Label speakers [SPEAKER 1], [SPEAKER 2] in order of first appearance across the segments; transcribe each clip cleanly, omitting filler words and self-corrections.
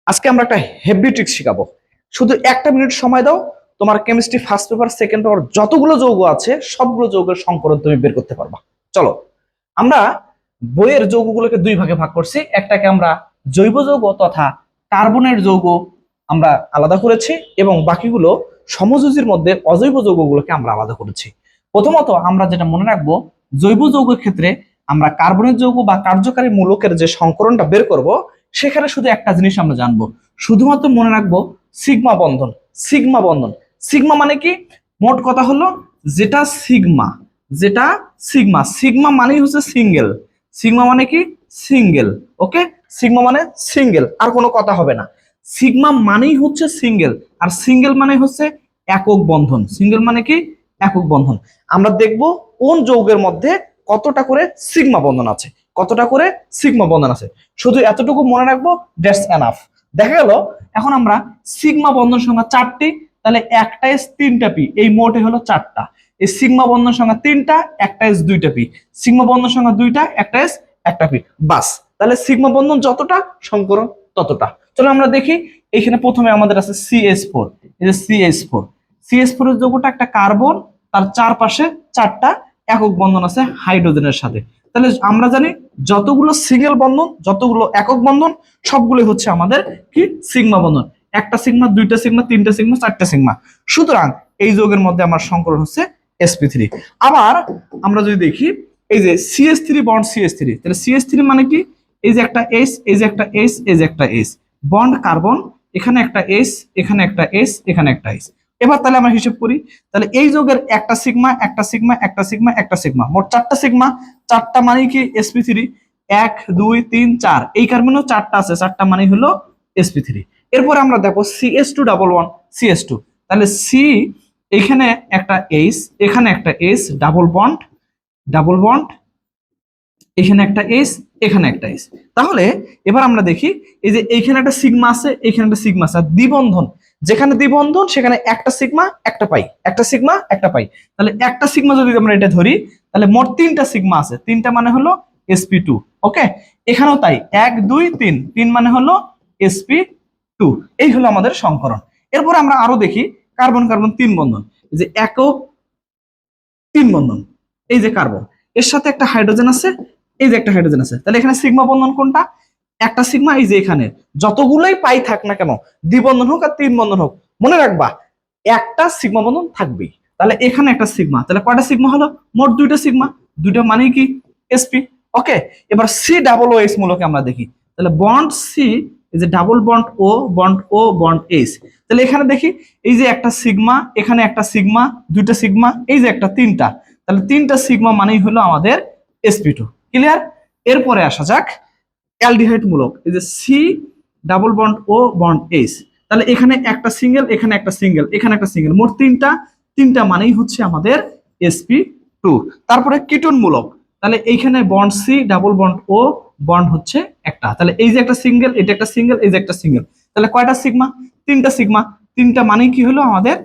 [SPEAKER 1] আজকে আমরা একটা হেভি ট্রিক শিখাবো। শুধু একটা মিনিট সময় দাও, তোমার chemistry first paper second paper যতগুলো যৌগ আছে সবগুলো যৌগের সংকরণ তুমি বের করতে পারবা। চলো, আমরা বইয়ের যৌগগুলোকে দুই ভাগে ভাগ করছি। একটাকে আমরা জৈব যৌগ তথা কার্বনের যৌগ আমরা আলাদা করেছি এবং বাকিগুলো সমযোজীর মধ্যে অজৈব যৌগগুলোকে আমরা আলাদা করেছি। প্রথমত আমরা যেটা মনে রাখবো, জৈব যৌগের ক্ষেত্রে আমরা কার্বনের যৌগ বা কার্যকারী মূলকের যে সংকরণটা বের করব, সেখানে শুধু একটা জিনিস আমরা জানবো, শুধুমাত্র মনে রাখবো সিগমা বন্ধন। সিগমা বন্ধন, সিগমা মানে কি? মোট কথা হলো যেটা সিগমা, যেটা সিগমা, সিগমা মানেই হচ্ছে সিঙ্গেল। সিগমা মানে কি? সিঙ্গেল। ওকে, সিগমা মানে সিঙ্গেল, আর কোনো কথা হবে না। সিগমা মানেই হচ্ছে সিঙ্গেল, আর সিঙ্গেল মানে হচ্ছে একক বন্ধন। সিঙ্গেল মানে কি? একক বন্ধন। আমরা দেখব কোন যৌগের মধ্যে কতটা করে সিগমা বন্ধন আছে, কতটা করে সিগমা বন্ধন আছে। শুধু এতটুকু মনে রাখবো, দ্যাটস এনাফ। দেখা গেল এখন আমরা সিগমা বন্ধন সংখ্যা 4টি, তাহলে একটা এস 3টা পি, এই মোটে হলো 4টা। এই সিগমা বন্ধন সংখ্যা 3টা, একটা এস 2টা পি। সিগমা বন্ধন সংখ্যা 2টা, একটা এস 1টা পি। বাস, তাহলে সিগমা বন্ধন যতটা সংকরণ ততটা। চলো আমরা দেখি। এখানে প্রথমে আমাদের আছে CH4। এই যে CH4, CH4 এর যৌগটা একটা কার্বন, তার চারপাশে 4টা একক বন্ধন আছে হাইড্রোজেনের সাথে। তাহলে আমরা জানি যতগুলো সিঙ্গেল বন্ধন, যতগুলো একক বন্ধন, সবগুলো হচ্ছে আমাদের কি? সিগমা বন্ধন। একটা সিগমা, 2টা সিগমা, 3টা সিগমা, 4টা সিগমা। সুতরাং এই যৌগের মধ্যে আমার সংকরণ হচ্ছে sp3। আবার আমরা যদি দেখি, এই যে CH3 বন্ড CH3, তাহলে CH3 মানে কি? এই যে একটা S, এই যে একটা S, এই যে একটা S বন্ড কার্বন, এখানে একটা S, এখানে একটা S, এখানে একটা S। এবার তাহলে আমরা হিসেব করি, তাহলে এই যৌগের একটা সিগমা, একটা সিগমা, একটা সিগমা, একটা সিগমা, মোট 4টা সিগমা। 4টা মানে কি? sp3। 1 2 3 4, এই কার্বনেও 4টা আছে, 4টা মানে হলো sp3। এরপর আমরা দেখো CH211, CH2, তাহলে C, এখানে একটা H, এখানে একটা S, double bond, double bond, এখানে একটা এস, এখানে একটা এস। তাহলে এবার আমরা দেখি, এই যে এইখানে একটা সিগমা আছে, এখানে একটা সিগমা আছে, দ্বিবন্ধন। যেখানে দ্বিবন্ধন সেখানে একটা সিগমা একটা পাই, একটা সিগমা একটা পাই। তাহলে একটা সিগমা যদি আমরা এটা ধরি, তাহলে মোট 3টা সিগমা আছে, 3টা মানে হলো sp2। ওকে, এখানেও তাই, 1 2 3, 3 মানে হলো sp2। এই হলো আমাদের সংকরণ। এরপর আমরা আরো দেখি, কার্বন কার্বন 3 বন্ধন, যে একক 3 বন্ধন। এই যে কার্বন, এর সাথে একটা হাইড্রোজেন আছে, এই যে একটা হাইড্রোজেন আছে, তাহলে এখানে সিগমা বন্ধন কোনটা? একটা সিগমা। এই যে এখানে যতগুলোই পাই থাক না কেন, দ্বিবন্ধন হোক আর 3 বন্ধন হোক, মনে রাখবা একটা সিগমা বন্ধন থাকবেই। তাহলে এখানে একটা সিগমা, তাহলে কয়টা সিগমা হলো? মোট 2টা সিগমা, 2টা মানে কি? sp। ওকে, এবার COOH মূলকে আমরা দেখি, তাহলে বন্ড সি, এই যে double bond O, bond O, bond H. তাহলে এখানে দেখি, এই যে একটা সিগমা, এখানে একটা সিগমা, 2টা সিগমা, এই যে একটা 3টা, তাহলে 3টা সিগমা মানেই হলো আমাদের sp2। ক্লিয়ার? এরপরে আসা যাক অ্যালডিহাইড মূলক, এই যে C double bond O, bond H. তাহলে এখানে একটা সিঙ্গেল, এখানে একটা সিঙ্গেল, এখানে একটা সিঙ্গেল, মোট 3টা, 3টা মানেই হচ্ছে আমাদের sp2। তারপরে কিটোন মূলক, তাহলে এইখানে bond C double bond O, bond হচ্ছে একটা, তাহলে এই যে একটা সিঙ্গেল, এটা একটা সিঙ্গেল, এই যে একটা সিঙ্গেল, তাহলে কয়টা সিগমা? 3টা সিগমা, 3টা মানেই কি হলো? আমাদের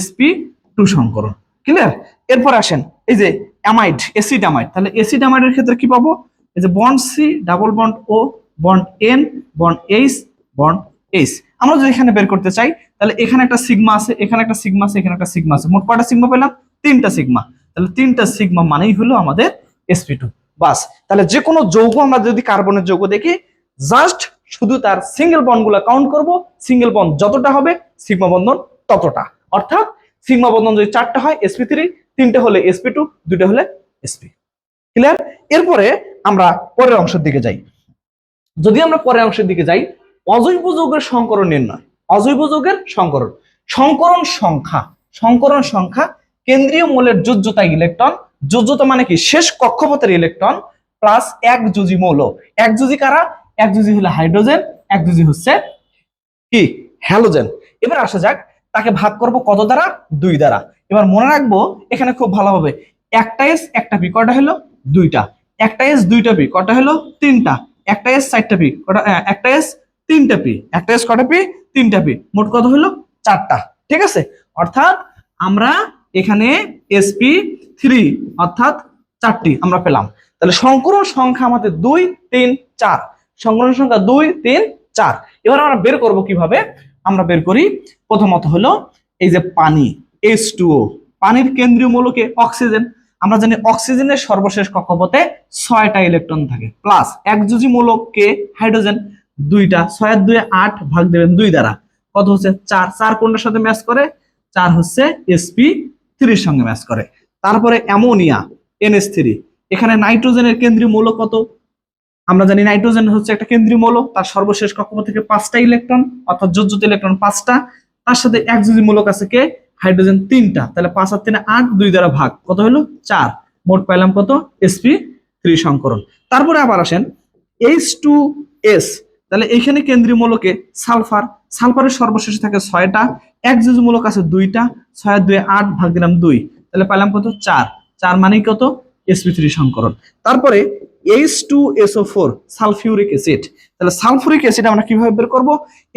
[SPEAKER 1] sp2 সংকরণ। ক্লিয়ার? এরপর আসেন এই যে অ্যামাইড, অ্যাসিড অ্যামাইড, তাহলে অ্যাসিড অ্যামাইডের ক্ষেত্রে কি পাবো? এই যে bond C double bond O, bond N, bond H, bond H. আমরা যদি এখানে বের করতে চাই, তাহলে এখানে একটা সিগমা আছে, এখানে একটা সিগমা আছে, এখানে একটা সিগমা আছে, মোট কয়টা সিগমা পেলাম? 3টা সিগমা। তাহলে 3টা সিগমা মানেই হলো আমাদের sp2। বাস, তাহলে যে কোনো যৌগ আমরা যদি কার্বনের যৌগ দেখি, জাস্ট শুধু তার সিঙ্গেল বন্ড গুলা কাউন্ট করবো, সিঙ্গেল বন্ড যতটা হবে সিগমা বন্ধন ততটা। অর্থাৎ সিগমা বন্ধন যদি 4টা হয় sp3, 3টে হলে sp2, 2টা হলে sp। ক্লিয়ার? এরপরে আমরা পরের অংশের দিকে যাই। যদি আমরা পরের অংশের দিকে যাই, অজৈব যৌগের সংকরণ নির্ণয়। অজৈব যৌগের সংকরণ, সংকরণ সংখ্যা, সংকরণ সংখ্যা, কেন্দ্রীয় মৌলের যোজ্যতা ইলেকট্রন, যোজ্যতা মানে কি? শেষ কক্ষপথের ইলেকট্রন প্লাস এক যোজি মৌল। এক যোজি কারা? এক যোজি হলো হাইড্রোজেন, এক যোজি হচ্ছে কি? হ্যালোজেন। এবার আসা যাক, তাকে ভাগ করব কত দ্বারা? 2 দ্বারা। এবার মনে রাখবো এখানে খুব ভালোভাবে, একটা এস একটা পি, কয়টা হলো? 2টা। একটা এস 2টা পি, কয়টা হলো? 3টা। একটা এস 4টা পি, কয়টা? একটা এস 3টা পি, একটা এস কয়টা পি? 3টা পি, মোট কত হলো? 4টা। ঠিক আছে, অর্থাৎ আমরা এখানে sp3 অর্থাৎ 4টি আমরা পেলাম। তাহলে সংকরণ সংখ্যা আমাদের 2 3 4, সংকরণ সংখ্যা 2 3 4। এবার আমরা বের করব কিভাবে? আমরা বের করি প্রথমত হলো এই যে পানি H2O, পানির কেন্দ্রীয় মৌলকে অক্সিজেন। আমরা জানি অক্সিজেনের সর্বশেষ কক্ষপথে 6টা ইলেকট্রন থাকে, প্লাস একযোজী মৌলকে হাইড্রোজেন 2টা, 6 আর 2 8 ভাগ দেবেন 2 দ্বারা, কত হচ্ছে 4। 4 কোনটার সাথে ম্যাচ করে? 4 হচ্ছে sp3 এর সঙ্গে ম্যাচ করে। তারপরে অ্যামোনিয়া NH3, এখানে নাইট্রোজেনের কেন্দ্রীয় মৌল কত? আমরা জানি নাইট্রোজেন হচ্ছে একটা কেন্দ্রীয় মৌল, তার সর্বশেষ কক্ষপথ থেকে 5টা ইলেকট্রন, অর্থাৎ যোজ্যতা ইলেকট্রন 5টা। তার সাথে একযোজী মূলক আছে কে? হাইড্রোজেন 3টা, তাহলে 5 আর 3 8, 2 দ্বারা ভাগ, কত হলো 4। মোট পাইলাম কত? sp3 সংকরণ। তারপরে আবার আসেন H2S, তাহলে এইখানে কেন্দ্রীয় মৌলকে সালফার। সালফারের সর্বশেষে থাকে 6টা, একযোজী মূলক আছে 2টা, 6 আর 2 8 ভাগ দিলাম 2, তাহলে পাইলাম কত? 4। 4 মানে কত? sp3 সংকরণ। তারপরে H2SO4 সালফিউরিক অ্যাসিড, তাহলে সালফিউরিক অ্যাসিড আমরা কিভাবে বের করব?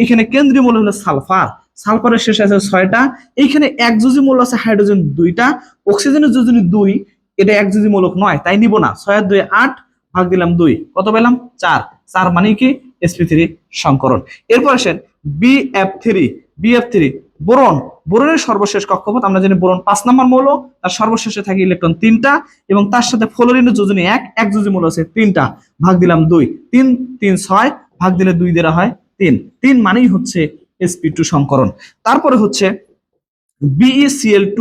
[SPEAKER 1] এখানে কেন্দ্রীয় মৌল হলো সালফার, সালফারের শেষে আছে 6টা, এইখানে একযোজী মৌল আছে হাইড্রোজেন 2টা, অক্সিজেনের যোজনী 2, এটা একযোজী মৌলক নয় তাই নিব না, 6 আর 2 8 ভাগ দিলাম 2, কত পেলাম? 4। 4 মানে কি? sp3 সংকরণ। এরপর আসেন BF3, বোরন। বোরনের সর্বশেষ কক্ষপথ আমরা জানি বোরন 5 নম্বর মৌল, তার সর্বশেষে থাকে ইলেকট্রন 3টা, এবং তার সাথে ফ্লোরিনের যোজনী 1, একযোজী মৌল আছে 3টা, ভাগ দিলাম 2, 3 3 6 ভাগ দিলে 2 দ্বারা হয় 3। 3 মানেই হচ্ছে sp2 সংকরণ। তারপরে হচ্ছে BeCl2,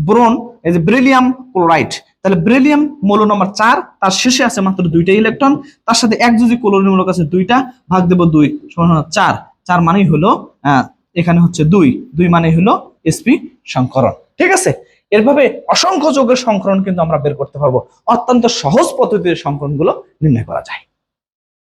[SPEAKER 1] বোরন, এই যে বেরিলিয়াম ক্লোরাইড, তাহলে বেরিলিয়াম মৌল নম্বর 4, তার শেষে আছে মাত্র 2টা ইলেকট্রন, তার সাথে একযোজী ক্লোরিন মূলক আছে 2টা, ভাগ দেব 2 সমান 4। 4 মানেই হলো এখানে হচ্ছে 2, 2 মানে হলো sp সংকরণ। ঠিক আছে, এরভাবে অসংখ্য যৌগের সংকরণ কিন্তু আমরা বের করতে পারবো, অত্যন্ত সহজ পদ্ধতিতে সংকরণগুলো নির্ণয় করা যায়।